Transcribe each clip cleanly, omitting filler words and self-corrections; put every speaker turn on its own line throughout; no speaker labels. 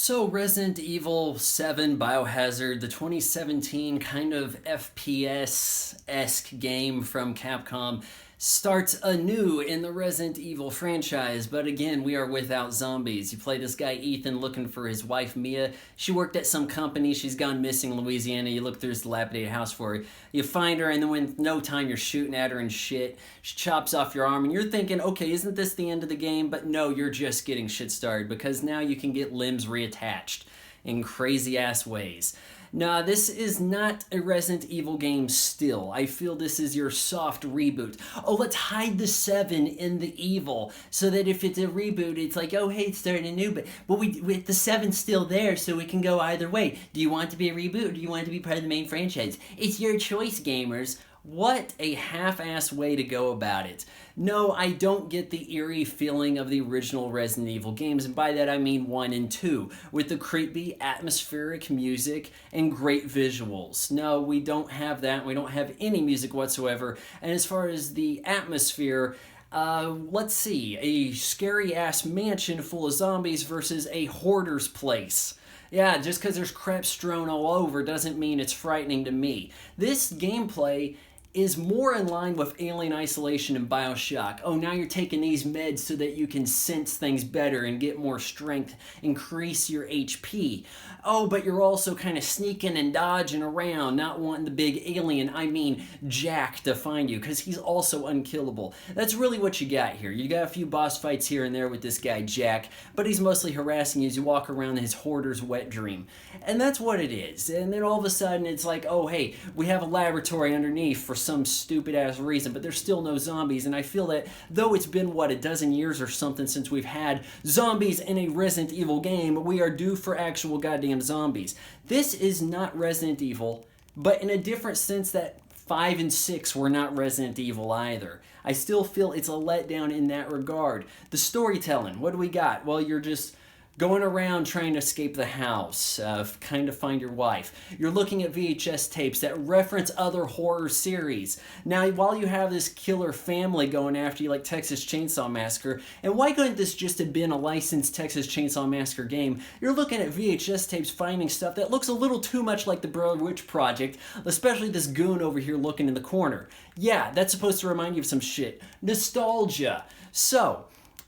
So, Resident Evil 7 Biohazard, the 2017 kind of FPS-esque game from Capcom, starts anew in the Resident Evil franchise, but again, we are without zombies. You play this guy Ethan looking for his wife Mia. She worked at some company, she's gone missing in Louisiana. You look through his dilapidated house for her. You find her, and then in no time you're shooting at her and shit. She chops off your arm, and you're thinking, okay, isn't this the end of the game? But no, you're just getting shit started, because now you can get limbs reattached in crazy ass ways. Nah, this is not a Resident Evil game still. I feel this is your soft reboot. Oh, let's hide the 7 in the evil so that if it's a reboot, it's like, oh, hey, it's starting anew, but the 7's still there, so we can go either way. Do you want to be a reboot or do you want to be part of the main franchise? It's your choice, gamers. What a half-assed way to go about it. No, I don't get the eerie feeling of the original Resident Evil games, and by that I mean 1 and 2, with the creepy, atmospheric music and great visuals. No, we don't have that. We don't have any music whatsoever, and as far as the atmosphere, let's see, a scary-ass mansion full of zombies versus a hoarder's place. Yeah, just because there's crap strewn all over doesn't mean it's frightening to me. This gameplay is more in line with Alien Isolation and Bioshock. Oh, now you're taking these meds so that you can sense things better and get more strength, increase your HP. Oh, but you're also kind of sneaking and dodging around, not wanting the big alien, I mean Jack, to find you, because he's also unkillable. That's really what you got here. You got a few boss fights here and there with this guy Jack, but he's mostly harassing you as you walk around his hoarder's wet dream. And that's what it is. And then all of a sudden it's like, oh hey, we have a laboratory underneath for some stupid ass reason, but there's still no zombies, and I feel that though it's been, what, a dozen years or something since we've had zombies in a Resident Evil game, we are due for actual goddamn zombies. This is not Resident Evil, but in a different sense that 5 and 6 were not Resident Evil either. I still feel it's a letdown in that regard. The storytelling, what do we got? Well, you're just going around trying to escape the house, kind of find your wife. You're looking at VHS tapes that reference other horror series. Now, while you have this killer family going after you like Texas Chainsaw Massacre, and why couldn't this just have been a licensed Texas Chainsaw Massacre game? You're looking at VHS tapes finding stuff that looks a little too much like the Blair Witch Project, especially this goon over here looking in the corner. Yeah, that's supposed to remind you of some shit. Nostalgia. So,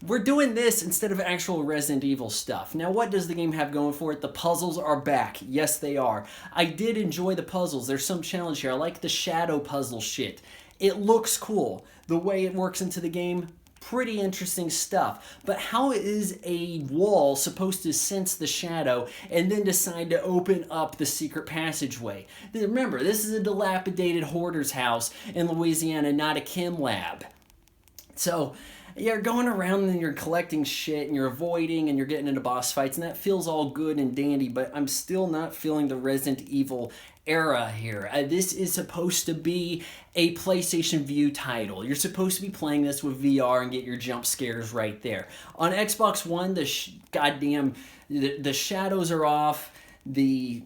we're doing this instead of actual Resident Evil stuff. Now, what does the game have going for it? The puzzles are back. Yes, they are. I did enjoy the puzzles. There's some challenge here. I like the shadow puzzle shit. It looks cool. The way it works into the game, pretty interesting stuff. But how is a wall supposed to sense the shadow and then decide to open up the secret passageway? Remember, this is a dilapidated hoarder's house in Louisiana, not a chem lab. So you're going around and you're collecting shit and you're avoiding and you're getting into boss fights, and that feels all good and dandy, but I'm still not feeling the Resident Evil era here. This is supposed to be a PlayStation View title. You're supposed to be playing this with VR and get your jump scares right there. On Xbox One, the shadows are off, the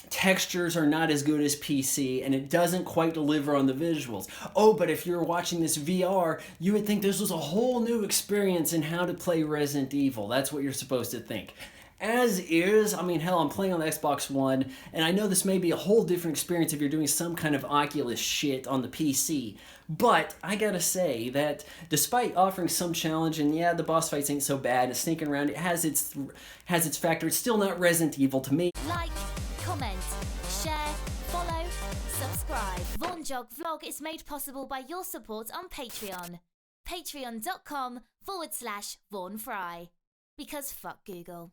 textures are not as good as PC, and it doesn't quite deliver on the visuals. Oh, but if you're watching this VR, you would think this was a whole new experience in how to play Resident Evil. That's what you're supposed to think. As is, I mean, hell, I'm playing on the Xbox One, and I know this may be a whole different experience if you're doing some kind of Oculus shit on the PC, but I gotta say that despite offering some challenge, and yeah, the boss fights ain't so bad, it's sneaking around, it has its factor, it's still not Resident Evil to me.
Like, comment, share, follow, subscribe. Vaughan Jog Vlog is made possible by your support on Patreon. Patreon.com/Vaughan Fry. Because fuck Google.